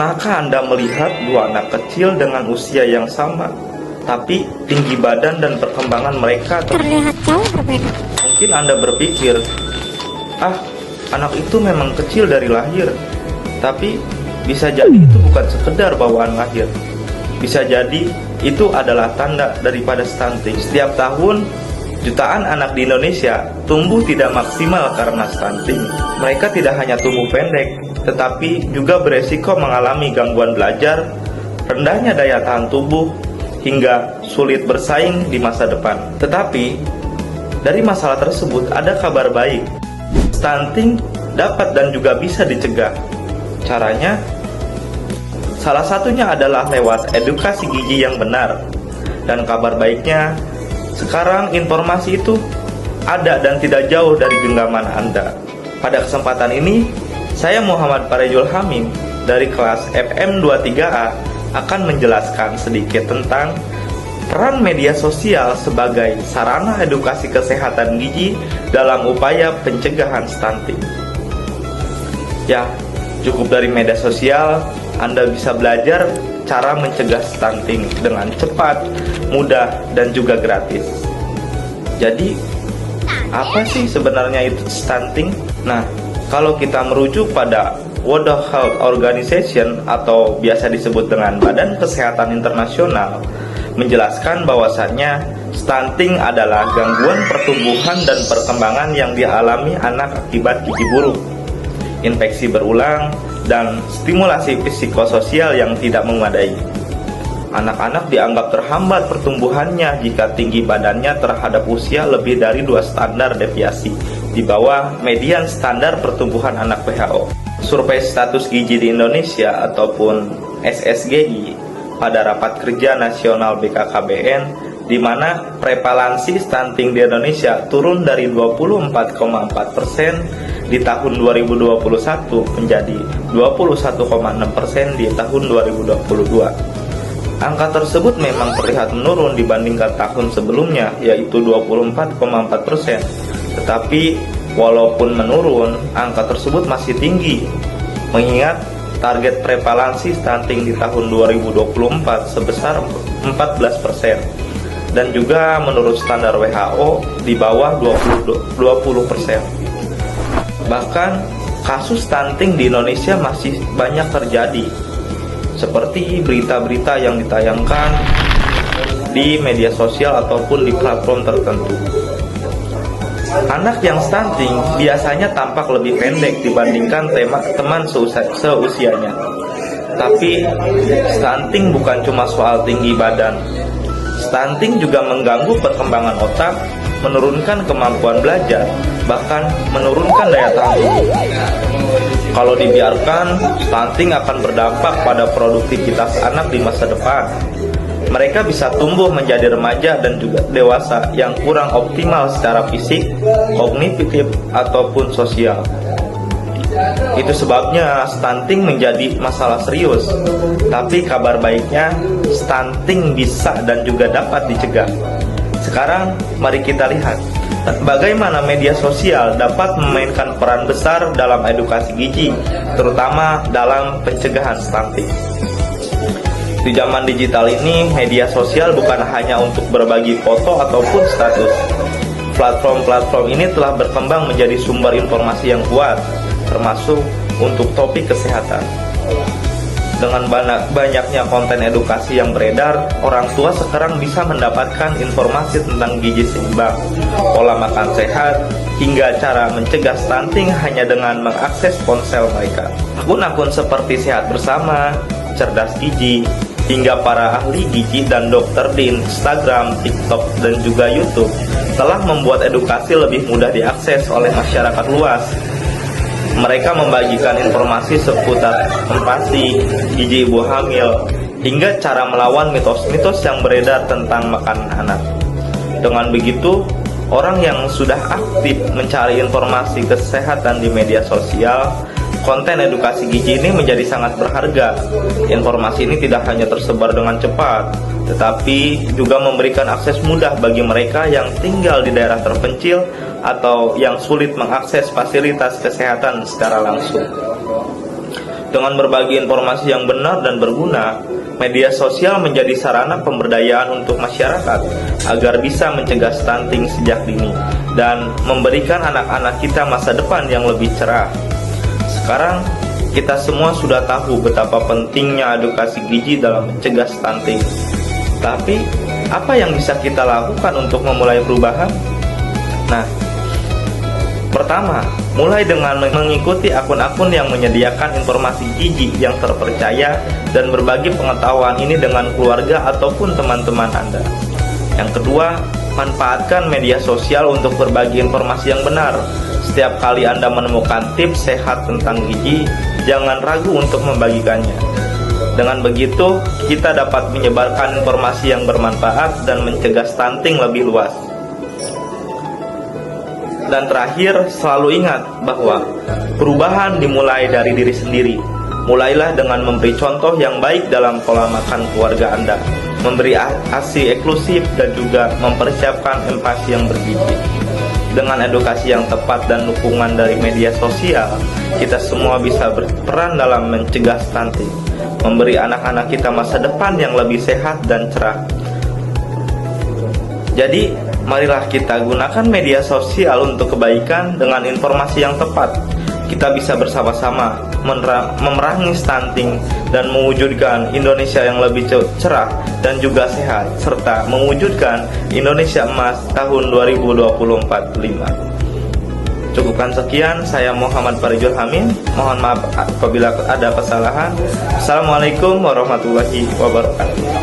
Pernahkah Anda melihat dua anak kecil dengan usia yang sama, tapi tinggi badan dan perkembangan mereka terlihat jauh berbeda? Mungkin Anda berpikir, anak itu memang kecil dari lahir. Tapi bisa jadi itu bukan sekedar bawaan lahir. Bisa jadi itu adalah tanda daripada stunting. Setiap tahun, jutaan anak di Indonesia tumbuh tidak maksimal karena stunting. Mereka tidak hanya tumbuh pendek, tetapi juga beresiko mengalami gangguan belajar, rendahnya daya tahan tubuh, hingga sulit bersaing di masa depan. Tetapi, dari masalah tersebut ada kabar baik. Stunting dapat dan juga bisa dicegah. Caranya, salah satunya adalah lewat edukasi gizi yang benar. Dan kabar baiknya, sekarang informasi itu ada dan tidak jauh dari genggaman Anda. Pada kesempatan ini, saya Muhammad Farejul Hamim dari kelas FM23A akan menjelaskan sedikit tentang peran media sosial sebagai sarana edukasi kesehatan gizi dalam upaya pencegahan stunting. Ya, cukup dari media sosial, Anda bisa belajar cara mencegah stunting dengan cepat, mudah, dan juga gratis. Jadi, apa sih sebenarnya itu stunting? Nah, kalau kita merujuk pada World Health Organization atau biasa disebut dengan Badan Kesehatan Internasional, menjelaskan bahwasannya stunting adalah gangguan pertumbuhan dan perkembangan yang dialami anak akibat gizi buruk, infeksi berulang, dan stimulasi psikososial yang tidak memadai. Anak-anak dianggap terhambat pertumbuhannya jika tinggi badannya terhadap usia lebih dari 2 standar deviasi di bawah median standar pertumbuhan anak WHO. Survei status gizi di Indonesia ataupun SSGI pada rapat kerja nasional BKKBN, di mana prevalensi stunting di Indonesia turun dari 24,4% di tahun 2021 menjadi 21,6% di tahun 2022. Angka tersebut memang terlihat menurun dibandingkan tahun sebelumnya, yaitu 24,4%. Tetapi walaupun menurun, angka tersebut masih tinggi, mengingat target prevalensi stunting di tahun 2024 sebesar 14%, dan juga menurut standar WHO di bawah 20%. Bahkan kasus stunting di Indonesia masih banyak terjadi, seperti berita-berita yang ditayangkan di media sosial ataupun di platform tertentu. Anak yang stunting biasanya tampak lebih pendek dibandingkan teman seusianya. Tapi stunting bukan cuma soal tinggi badan. Stunting juga mengganggu perkembangan otak, menurunkan kemampuan belajar, bahkan menurunkan daya tahan tubuh. Kalau dibiarkan, stunting akan berdampak pada produktivitas anak di masa depan. Mereka bisa tumbuh menjadi remaja dan juga dewasa yang kurang optimal secara fisik, kognitif, ataupun sosial. Itu sebabnya stunting menjadi masalah serius. Tapi kabar baiknya, stunting bisa dan juga dapat dicegah. Sekarang mari kita lihat bagaimana media sosial dapat memainkan peran besar dalam edukasi gizi, terutama dalam pencegahan stunting. Di zaman digital ini, media sosial bukan hanya untuk berbagi foto ataupun status. Platform-platform ini telah berkembang menjadi sumber informasi yang kuat, termasuk untuk topik kesehatan. Dengan banyaknya konten edukasi yang beredar, orang tua sekarang bisa mendapatkan informasi tentang gizi seimbang, pola makan sehat, hingga cara mencegah stunting hanya dengan mengakses ponsel mereka. Akun-akun seperti Sehat Bersama, Cerdas Gizi, hingga para ahli gizi dan dokter di Instagram, TikTok, dan juga YouTube telah membuat edukasi lebih mudah diakses oleh masyarakat luas. Mereka membagikan informasi seputar empati, gizi ibu hamil, hingga cara melawan mitos-mitos yang beredar tentang makanan anak. Dengan begitu, orang yang sudah aktif mencari informasi kesehatan di media sosial, konten edukasi gizi ini menjadi sangat berharga. Informasi ini tidak hanya tersebar dengan cepat, tetapi juga memberikan akses mudah bagi mereka yang tinggal di daerah terpencil atau yang sulit mengakses fasilitas kesehatan secara langsung. Dengan berbagi informasi yang benar dan berguna, media sosial menjadi sarana pemberdayaan untuk masyarakat agar bisa mencegah stunting sejak dini dan memberikan anak-anak kita masa depan yang lebih cerah. Sekarang kita semua sudah tahu betapa pentingnya edukasi gizi dalam mencegah stunting. Tapi, apa yang bisa kita lakukan untuk memulai perubahan? Nah, pertama, mulai dengan mengikuti akun-akun yang menyediakan informasi gizi yang terpercaya dan berbagi pengetahuan ini dengan keluarga ataupun teman-teman Anda. Yang kedua, manfaatkan media sosial untuk berbagi informasi yang benar. Setiap kali Anda menemukan tips sehat tentang gizi, jangan ragu untuk membagikannya. Dengan begitu, kita dapat menyebarkan informasi yang bermanfaat dan mencegah stunting lebih luas. Dan terakhir, selalu ingat bahwa perubahan dimulai dari diri sendiri. Mulailah dengan memberi contoh yang baik dalam pola makan keluarga Anda, memberi ASI eksklusif dan juga mempersiapkan empati yang bergizi. Dengan edukasi yang tepat dan dukungan dari media sosial, kita semua bisa berperan dalam mencegah stunting, memberi anak-anak kita masa depan yang lebih sehat dan cerah. Jadi, marilah kita gunakan media sosial untuk kebaikan dengan informasi yang tepat. Kita bisa bersama-sama memerangi stunting dan mewujudkan Indonesia yang lebih cerah dan juga sehat, serta mewujudkan Indonesia Emas tahun 2024-5. Cukupkan sekian, saya Muhammad Farijul Hamid. Mohon maaf apabila ada kesalahan. Assalamualaikum warahmatullahi wabarakatuh.